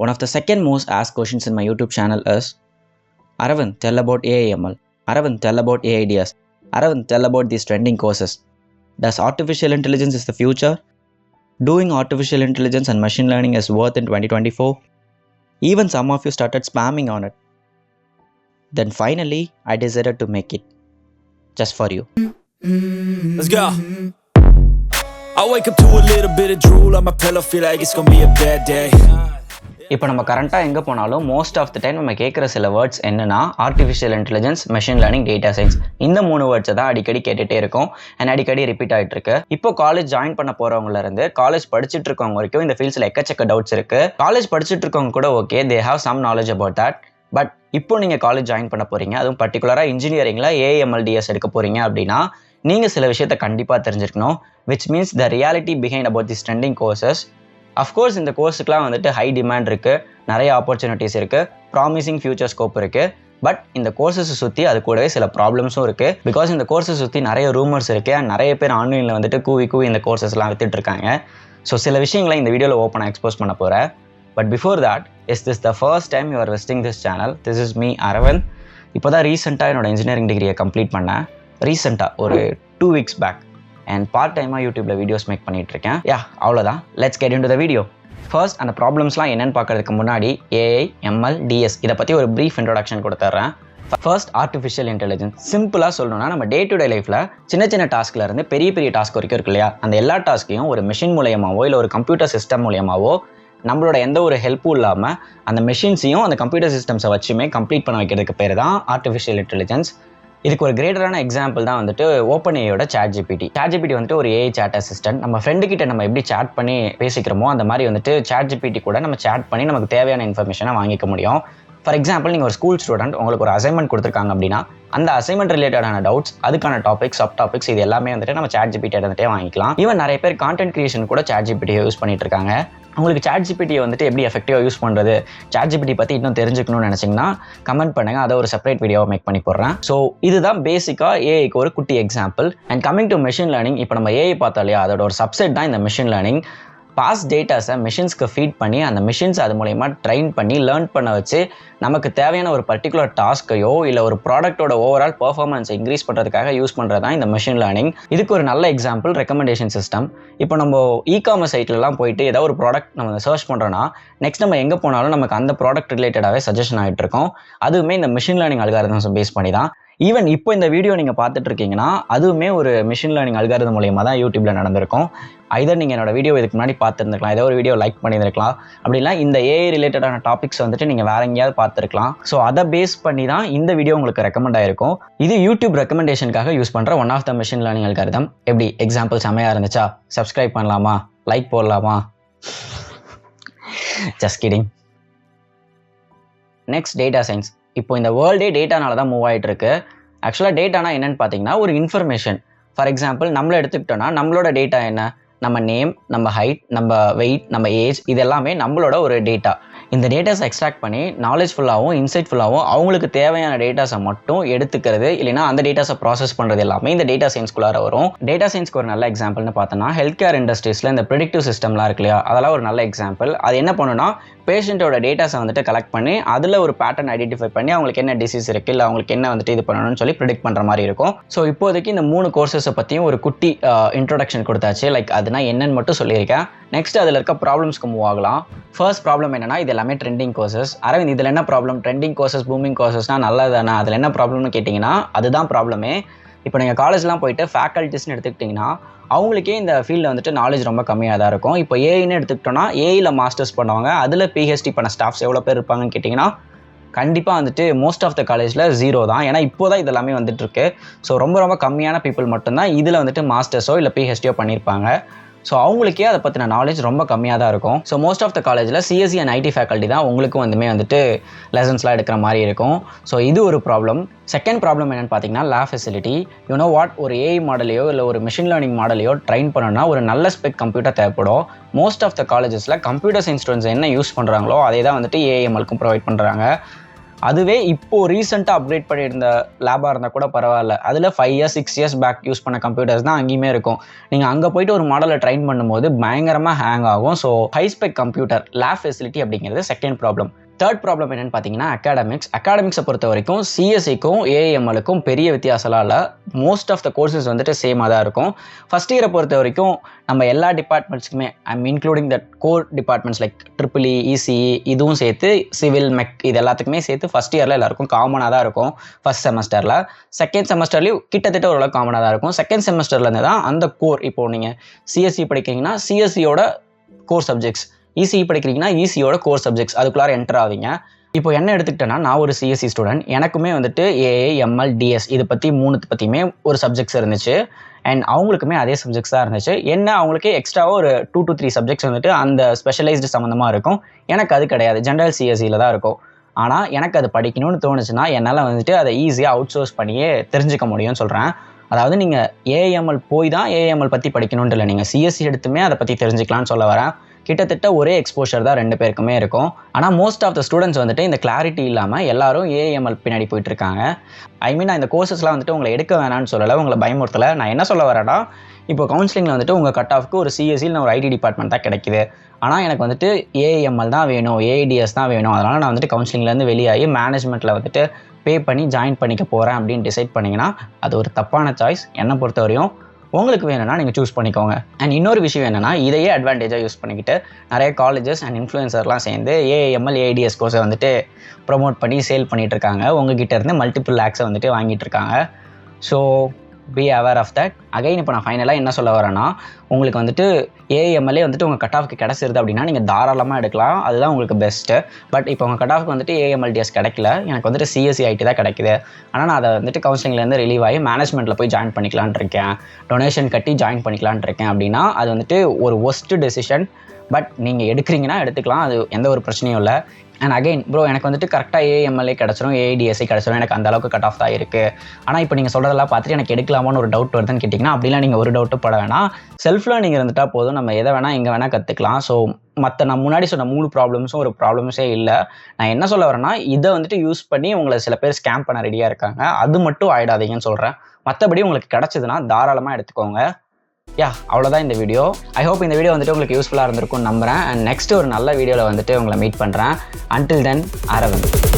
One of the second most asked questions in my YouTube channel is, Aravind, tell about AIML. Aravind, tell about AIDS. Aravind, tell about these trending courses. Does artificial intelligence is the future? Doing artificial intelligence and machine learning is worth in 2024? Even some of you started spamming on it. Then finally, I decided to make it. Just for you. Let's go. I wake up to a little bit of drool on my pillow, feel like it's gonna be a bad day. இப்போ நம்ம கரண்ட்டாக எங்கே போனாலும் most of the time நம்ம கேட்குற சில words என்னென்னா artificial intelligence, machine learning, data science. இந்த 3 வேர்ட்ஸை தான் அடிக்கடி கேட்டுகிட்டே இருக்கும் அண்ட் அடிக்கடி ரிப்பீட் ஆகிட்டு இருக்கு. இப்போ காலேஜ் ஜாயின் பண்ண போகிறவங்கலேருந்து காலேஜ் படிச்சுட்டு இருக்கவங்க வரைக்கும் இந்த ஃபீல்ட்ஸில் எக்கச்சக்க டவுட்ஸ் இருக்குது. காலேஜ் படிச்சுட்டு இருக்கவங்க கூட okay, they have some knowledge about that. But இப்போ நீங்கள் காலேஜ் ஜாயின் பண்ண போகிறீங்க, அதுவும் பர்டிகுலராக இன்ஜினியரிங்கில் AIML/DS எடுக்க போகிறீங்க அப்படின்னா நீங்கள் சில விஷயத்தை கண்டிப்பாக தெரிஞ்சிருக்கணும். Which means the reality behind about this trending courses. Of course இந்த கோர்ஸுக்குலாம் வந்துட்டு ஹை டிமாண்ட் இருக்குது, நிறைய ஆப்பர்ச்சுனிட்டிஸ் இருக்குது, ப்ராமிசிங் ஃபியூச்சர் ஸ்கோப் இருக்குது. பட் இந்த கோர்ஸஸை சுற்றி அது கூடவே சில ப்ராப்ளம்ஸும் இருக்குது. பிகாஸ் இந்த கோர்ஸை சுற்றி நிறைய ரூமர்ஸ் இருக்குது அண்ட் நிறைய பேர் ஆன்லைனில் வந்துட்டு கூவி இந்த கோர்சஸ்லாம் வித்துட்ருக்காங்க. ஸோ சில விஷயங்களை இந்த வீடியோவில் ஓப்பனாக எக்ஸ்போஸ் பண்ண போகிறேன். But before that, is this the first time you are visiting this channel, this is me Aravind. இப்போ தான் ரீசெண்டாக என்னோட இன்ஜினியரிங் டிகிரியை கம்ப்ளீட் பண்ணேன். ரீசெண்டாக ஒரு 2 weeks பேக். அண்ட் பார்ட் டைமாக யூடியூப்பில் வீடியோஸ் மேக் பண்ணிகிட்ருக்கேன். அவ்வளோதான். Let's get into the video. First, அந்த ப்ராப்ளம்ஸ்லாம் என்னென்னு பார்க்கறதுக்கு முன்னாடி AIML/DS இதை பற்றி ஒரு ப்ரீஃப் இன்ட்ரோடக்ஷன் கொடுத்துட்றேன். First, artificial intelligence. சிம்பிளாக சொல்லணும்னா நம்ம டே டு டே லைஃப்பில் சின்ன டாஸ்கில் இருந்து பெரிய டாஸ்க் வரைக்கும் இருக்கு இல்லையா, அந்த எல்லா டாஸ்க்கையும் ஒரு மிஷின் மூலியமாவோ இல்லை ஒரு கம்ப்யூட்டர் சிஸ்டம் மூலியமாவோ நம்மளோட எந்த ஒரு ஹெல்ப்பும் இல்லாமல் அந்த மெஷின்ஸையும் அந்த கம்ப்யூட்டர் சிஸ்டம்ஸை வச்சுமே கம்ப்ளீட் பண்ண வைக்கிறதுக்கு பேர் தான் ஆர்டிஃபிஷியல் இன்டெலிஜென்ஸ். இதுக்கு ஒரு கிரேட்டரான எக்ஸாம்பிள் தான் வந்துட்டு OpenAIயோட ChatGPT. ChatGPT வந்துட்டு ஒரு AI சேட் அசிஸ்டன்ட். நம்ம ஃப்ரெண்டு கிட்ட நம்ம எப்படி சேட் பண்ணி பேசிக்கிறோமோ அந்த மாதிரி வந்துட்டு ChatGPT கூட நம்ம சேட் பண்ணி நமக்கு தேவையான இன்ஃபர்மேஷனை வாங்கிக்க முடியும். ஃபார் எக்ஸாம்பிள், நீங்கள் ஒரு ஸ்கூல் ஸ்டூடெண்ட், உங்களுக்கு ஒரு அசைன்மெண்ட் கொடுத்துருக்காங்க அப்படின்னா அந்த அசைன்மெண்ட் ரிலேட்டடான டவுட்ஸ், அதுக்கான டாபிக்ஸ், சப் டாபிக்ஸ் இது எல்லாமே வந்துட்டு நம்ம ChatGPT வந்துட்டே வாங்கிக்கலாம். ஈவன் நிறைய பேர் கான்டென்ட் கிரியேஷன் கூட ChatGPT யூஸ் பண்ணிட்டு இருக்காங்க. உங்களுக்கு ChatGPT வந்துட்டு எப்படி எஃபெக்டிவாக யூஸ் பண்ணுறது, ChatGPT பற்றி இன்னும் தெரிஞ்சுக்கணும்னு நினச்சிங்கன்னா கமெண்ட் பண்ணுங்கள், அதை ஒரு செப்பரேட் வீடியோவை மேக் பண்ணி போடுறேன். ஸோ இதுதான் பேசிக்காக ஏஐக்கு ஒரு குட்டி example. And coming to machine learning, இப்போ நம்ம ஏஐ பார்த்தோம் இல்லையா, அதோட ஒரு சப்செட் தான் இந்த மெஷின் லேர்னிங். பாஸ்ட் டேட்டாஸை மிஷின்ஸ்க்கு ஃபீட் பண்ணி அந்த மிஷின்ஸ் அது மூலயமா ட்ரெயின் பண்ணி லேர்ன் பண்ண வச்சு நமக்கு தேவையான ஒரு பர்டிகுலர் டாஸ்க்கையோ இல்லை ஒரு ப்ராடக்ட்டோட ஓவரால் பர்ஃபார்மன்ஸை இன்க்ரீஸ் பண்ணுறதுக்காக யூஸ் பண்ணுறது தான் இந்த மெஷின் லேர்னிங். இதுக்கு ஒரு நல்ல எக்ஸாம்பிள் ரெக்கமெண்டேஷன் சிஸ்டம். இப்போ நம்ம இ-காமர்ஸ் சைட்லலாம் போயிட்டு ஏதாவது ஒரு ப்ராடக்ட் நம்ம சர்ச் பண்ணுறோன்னா நெக்ஸ்ட் நம்ம எங்கே போனாலும் நமக்கு அந்த ப்ராடக்ட் ரிலேட்டடாகவே சஜஷன் ஆகிட்டு இருக்கோம். அதுவுமே இந்த மிஷின் லேர்னிங் அல்காரிதம்ஸ் பேஸ் பண்ணி தான். ஈவன் இப்போ இந்த வீடியோ நீங்கள் பார்த்துட்டு இருக்கீங்கன்னா அதுவுமே ஒரு மிஷின் லேர்னிங் அல்காரிதம் மூலியமாக தான் யூடியூப்ல நடந்திருக்கும். ஐதர் நீங்கள் என்னோட வீடியோ இதுக்கு முன்னாடி பார்த்துருந்துருக்கலாம், ஏதோ ஒரு வீடியோ லைக் பண்ணியிருக்கலாம், அப்படின்னா இந்த ஏஐ ரிலேட்டடான டாபிக்ஸ் வந்துட்டு நீங்கள் வேற எங்கேயாவது பார்த்துருக்கலாம். ஸோ அதை பேஸ் பண்ணி தான் இந்த வீடியோ உங்களுக்கு ரெக்கமெண்ட் ஆயிருக்கும். இது யூடியூப் ரெக்கமெண்டேஷனுக்காக யூஸ் பண்ணுற one of the machine learning algorithm. எப்படி எக்ஸாம்பிள் செமையாக இருந்துச்சா? சப்ஸ்கிரைப் பண்ணலாமா? லைக் போடலாமா? Just kidding. Next, data science. இப்போ இந்த வேர்ல்டே டேட்டானால தான் மூவ் ஆகிட்டு இருக்கு. ஆக்சுவலாக டேட்டானா என்னன்னு பார்த்தீங்கன்னா ஒரு இன்ஃபர்மேஷன். ஃபார் எக்ஸாம்பிள், நம்மளை எடுத்துக்கிட்டோன்னா நம்மளோட டேட்டா என்ன? நம்ம நேம், நம்ம ஹைட், நம்ம வெயிட், நம்ம ஏஜ், இது எல்லாமே நம்மளோட ஒரு டேட்டா. இந்த டேட்டாஸை எக்ஸ்ட்ராக்ட் பண்ணி நாலேஜ்ஃபுல்லாகவும் இன்சைட்ஃபுல்லாகவும் அவங்களுக்கு தேவையான டேட்டாஸை மட்டும் எடுத்துக்கிறது, இல்லைனா அந்த டேட்டாஸை ப்ராசஸ் பண்ணுறது எல்லாமே இந்த டேட்டா சயின்ஸ்குள்ளார வரும். டேட்டா சயின்ஸ்க்கு ஒரு நல்ல எக்ஸாம்பிள்னு பார்த்தோன்னா ஹெல்த் கேர் இண்டஸ்ட்ரீஸில் இந்த ப்ரெடிக்டிவ் சிஸ்டம்லாம் இருக்கு இல்லையா, அதெல்லாம் ஒரு நல்ல எக்ஸாம்பிள். அது என்ன பண்ணுன்னா பேஷண்ட்டோட டேட்டாஸை வந்துட்டு கலெக்ட் பண்ணி அதில் ஒரு பேட்டர்ன் ஐடென்டிஃபை பண்ணி அவங்களுக்கு என்ன டிசீஸ் இருக்குது, இல்லை அவங்களுக்கு என்ன வந்துட்டு இது பண்ணணும்னு சொல்லி ப்ரிடிக்ட் பண்ணுற மாதிரி இருக்கும். ஸோ இப்போதைக்கு இந்த 3 கோர்சஸை பற்றியும் ஒரு குட்டி இன்ட்ரோடக்ஷன் கொடுத்தாச்சு. லைக் அதுனா என்னன்னு மட்டும் சொல்லியிருக்கேன். நெக்ஸ்ட் அதில் இருக்க ப்ராப்ளம்ஸ்க்கு மூவ் ஆகலாம். ஃபர்ஸ்ட் ப்ராப்ளம் என்னன்னா, இது எல்லாமே ட்ரெண்டிங் கோர்சஸ். அரவிந்த், இதில் என்ன ப்ராப்ளம்? ட்ரெண்டிங் கோர்சஸ், பூமிங் கோர்சஸ்னால் நல்லது தானே, அதில் என்ன ப்ராப்ளம்னு கேட்டிங்கன்னா அதுதான் ப்ராப்ளமே. இப்போ நீங்கள் காலேஜ்லாம் போயிட்டு ஃபேக்கல்ட்டிஸ்னு எடுத்துக்கிட்டிங்கன்னா அவங்களுக்கே இந்த ஃபீல்டில் வந்துட்டு நாலேஜ் ரொம்ப கம்மியாக தான் இருக்கும். இப்போ ஏஐன்னு எடுத்துக்கிட்டோன்னா ஏஐயில் மாஸ்டர்ஸ் பண்ணுவாங்க, அதில் PhD பண்ண ஸ்டாஃப்ஸ் எவ்வளோ பேர் இருப்பாங்கன்னு கேட்டிங்கன்னா கண்டிப்பாக வந்துட்டு மோஸ்ட் ஆஃப் த காலேஜில் 0 தான். ஏன்னா இப்போ தான் இதெல்லாமே வந்துட்டு இருக்கு. ஸோ ரொம்ப கம்மியான பீப்புள் மட்டும்தான் இதில் வந்துட்டு மாஸ்டர்ஸோ இல்லை PhDயோ பண்ணியிருப்பாங்க. ஸோ அவங்களுக்கே அதை பற்றின நாலேஜ் ரொம்ப கம்மியாக தான் இருக்கும். ஸோ மோஸ்ட் ஆஃப் த காலேஜில் CSE அண்ட் IT ஃபேக்கல்ட்டி தான் உங்களுக்கும் வந்துட்டு லெசன்ஸ்லாம் எடுக்கிற மாதிரி இருக்கும். ஸோ இது ஒரு ப்ராப்ளம். செகண்ட் ப்ராப்ளம் என்னென்னு பார்த்தீங்கன்னா lab facility. You know, what AI மாடலையோ இல்லை ஒரு மிஷின் லேர்னிங் மாடலையோ ட்ரைன் பண்ணணும்னா ஒரு நல்ல ஸ்பெக் கம்ப்யூட்டர் தேவைப்படும். மோஸ்ட் ஆஃப் த காலேஜஸில் கம்ப்யூட்டர் சயின்ஸ் ஸ்டூடெண்ட்ஸ் என்ன யூஸ் பண்ணுறாங்களோ அதே தான் வந்துட்டு AIMLக்கும் ப்ரொவைட் பண்ணுறாங்க. அதுவே இப்போது ரீசெண்டாக அப்கிரேட் பண்ணியிருந்த லேபாக இருந்தால் கூட பரவாயில்ல, அதில் 5 years 6 years பேக் யூஸ் பண்ண கம்ப்யூட்டர்ஸ் தான் அங்கேயுமே இருக்கும். நீங்கள் அங்கே போயிட்டு ஒரு மாடலை ட்ரைன் பண்ணும்போது பயங்கரமாக ஹேங் ஆகும். So high spec computer lab facility அப்படிங்கிறது செகண்ட் ப்ராப்ளம். தேர்ட் ப்ராப்ளம் என்னென்னு பார்த்தீங்கன்னா அகாடமிக்ஸை பொறுத்த வரைக்கும் சிஎஸ்சிக்கும் ஏஎம்எலுக்கும் பெரிய வித்தியாசம்லாம் இல்லை. மோஸ்ட் ஆஃப் த கோர்சஸ் வந்துட்டு சேமாக தான் இருக்கும். ஃபஸ்ட் இயரை பொறுத்த வரைக்கும் நம்ம எல்லா டிபார்ட்மெண்ட்ஸுக்குமே including the core departments like triple E, ECE இதுவும் சேர்த்து சிவில், மெக் இது எல்லாத்துக்குமே சேர்த்து ஃபஸ்ட் இயரில் எல்லாருக்கும் காமனாக தான் இருக்கும். ஃபஸ்ட் செமஸ்டரில் செகண்ட் செமஸ்டர்லேயும் கிட்டத்தட்ட ஓரளவு காமனாக தான் இருக்கும். செகண்ட் செமஸ்டர்லேருந்து தான் அந்த கோர், இப்போது நீங்கள் சிஎஸ்சி படிக்கிறீங்கன்னா சிஎஸ்சியோட கோர் சப்ஜெக்ட்ஸ், இசிஇ படிக்கிறீங்கன்னா இசியோட கோர் சப்ஜெக்ட்ஸ் அதுக்குள்ளார என்டர் ஆவீங்க. இப்போ என்ன எடுத்துக்கிட்டேன்னா நான் ஒரு சிஎஸ்சி ஸ்டூடெண்ட், எனக்குமே வந்துட்டு ஏஏ, எம்எல், டிஎஸ் இது பற்றி 3 பற்றியுமே ஒரு சப்ஜெக்ட்ஸ் இருந்துச்சு. அண்ட் அவங்களுக்குமே அதே சப்ஜெக்ட்ஸ் தான் இருந்துச்சு. என்ன அவங்களுக்கு எக்ஸ்ட்ராவாக ஒரு 2 to 3 சப்ஜெக்ட்ஸ் வந்துட்டு அந்த ஸ்பெஷலைஸ்டு சம்மந்தமாக இருக்கும். எனக்கு அது கிடையாது, ஜென்ரல் சிஎஸ்சியில் தான் இருக்கும். ஆனால் எனக்கு அது படிக்கணும்னு தோணுச்சுன்னா என்னால் வந்துட்டு அதை ஈஸியாக அவுட் சோர்ஸ் பண்ணியே தெரிஞ்சுக்க முடியும்னு சொல்கிறேன். அதாவது நீங்கள் ஏஎம்எல் போய் தான் ஏஎம்எல் பற்றி படிக்கணுன்ட்டு இல்லை, நீங்கள் சிஎஸ்சி எடுத்துமே அதை பற்றி தெரிஞ்சுக்கலான்னு சொல்ல வரேன். கிட்டத்தட்ட ஒரே எக்ஸ்போஷர் தான் 2 பேருக்குமே இருக்கும். ஆனால் மோஸ்ட் ஆஃப் த ஸ்டூடெண்ட்ஸ் வந்துட்டு இந்த கிளாரிட்டி இல்லாமல் எல்லாரும் ஏஎம்எல் பின்னாடி போயிட்டுருக்காங்க. நான் இந்த கோர்சஸ்லாம் வந்துட்டு உங்களை எடுக்க வேணான்னு சொல்லலை, உங்களை பயமுறுத்தலை. நான் என்ன சொல்ல வரேன்னா, இப்போ கவுன்சிலிங்கில் வந்துட்டு உங்கள் கட் ஆஃப்க்கு ஒரு சிஎஸ்சியில் ஒரு ஐடி டிபார்ட்மெண்ட் தான் கிடைக்குது. ஆனால் எனக்கு வந்துட்டு ஏஎம்எல் தான் வேணும், ஏஐடிஎஸ் தான் வேணும், அதனால் நான் வந்துட்டு கவுன்சிலிங்லேருந்து வெளியாகி மேனேஜ்மெண்ட்டில் வந்துட்டு பே பண்ணி ஜாயின் பண்ணிக்க போகிறேன் அப்படின்னு டிசைட் பண்ணிங்கன்னா அது ஒரு தப்பான சாய்ஸ். என்னை பொறுத்தவரையும் உங்களுக்கு வேணும்னா நீங்கள் சூஸ் பண்ணிக்கோங்க. அண்ட் இன்னொரு விஷயம் என்னென்னா, இதையே அட்வான்டேஜாக யூஸ் பண்ணிக்கிட்டு நிறைய காலேஜஸ் அண்ட் இன்ஃப்ளூயன்சர்லாம் சேர்ந்து ஏஎம்எல், ஏடிஎஸ் கோர்ஸை வந்துட்டு ப்ரொமோட் பண்ணி சேல் பண்ணிகிட்டு இருக்காங்க. உங்ககிட்ட இருந்து மல்டிபிள் லேக்ஸை வந்துட்டு வாங்கிட்டு இருக்காங்க. So be aware of that. Again இப்போ நான் ஃபைனலாக என்ன சொல்ல வரேன்னா, உங்களுக்கு வந்துட்டு ஏஎம்எல்ஏ வந்துட்டு உங்கள் கட் ஆஃப்க்கு கிடச்சிருது அப்படின்னா நீங்கள் தாராளமாக எடுக்கலாம், அதுதான் உங்களுக்கு பெஸ்ட்டு. பட் இப்போ உங்கள் கட் ஆஃப்க்கு வந்துட்டு ஏஎம்எல்டிஎஸ் கிடைக்கல, எனக்கு வந்துட்டு சிஎஸ்சி ஐடி தான் கிடைக்குது, ஆனால் நான் அதை வந்துட்டு கவுன்சிலிங்லேருந்து ரிலீவ் ஆகி மேனேஜ்மெண்ட்டில் போய் ஜாயின் பண்ணிக்கலான் இருக்கேன், டொனேஷன் கட்டி ஜாயின் பண்ணிக்கலான் இருக்கேன் அப்படின்னா அது வந்துட்டு ஒரு ஒஸ்ட்டு டெசிஷன். பட் நீங்கள் எடுக்கிறீங்கன்னா எடுத்துக்கலாம், அது எந்த ஒரு பிரச்சனையும் இல்லை. அண்ட் அகைன் ப்ரோ, எனக்கு வந்துட்டு கரெக்டாக ஏஎம்எல்ஏ கிடச்சிரும், ஏஐடிஎஸ்சி கிடச்சிரும், எனக்கு அந்த அளவுக்கு கட் ஆஃப் தான் இருக்குது. ஆனால் இப்போ நீங்கள் சொல்கிறதெல்லாம் பார்த்துட்டு எனக்கு எடுக்கலாமான்னு ஒரு டவுட் வருதுன்னு கேட்டிங்கன்னா, அப்படிலாம் நீங்கள் ஒரு டவுட்டு பட வேணாம். செல்ஃப் லேர்னிங் இருந்துட்டால் போதும், நம்ம எதை வேணால் எங்கே வேணால் கற்றுக்கலாம். ஸோ மற்ற நான் முன்னாடி சொன்ன 3 ப்ராப்ளம்ஸும் ஒரு ப்ராப்ளம்ஸே இல்லை. நான் என்ன சொல்ல வரேன்னா, இதை வந்துட்டு யூஸ் பண்ணி உங்களை சில பேர் ஸ்கேம் பண்ண ரெடியாக இருக்காங்க, அது மட்டும் ஆகிடாதீங்கன்னு சொல்கிறேன். மற்றபடி உங்களுக்கு கிடச்சிதுன்னா தாராளமாக எடுத்துக்கோங்க. அவ்வளோதான் இந்த வீடியோ. ஐ ஹோப் இந்த வீடியோ வந்துட்டு உங்களுக்கு யூஸ்ஃபுல்லாக இருந்திருக்கும்னு நம்புகிறேன். அண்ட் நெக்ஸ்ட் ஒரு நல்ல வீடியோவில் வந்துட்டு உங்களை மீட் பண்ணுறேன். Until then, Aravind.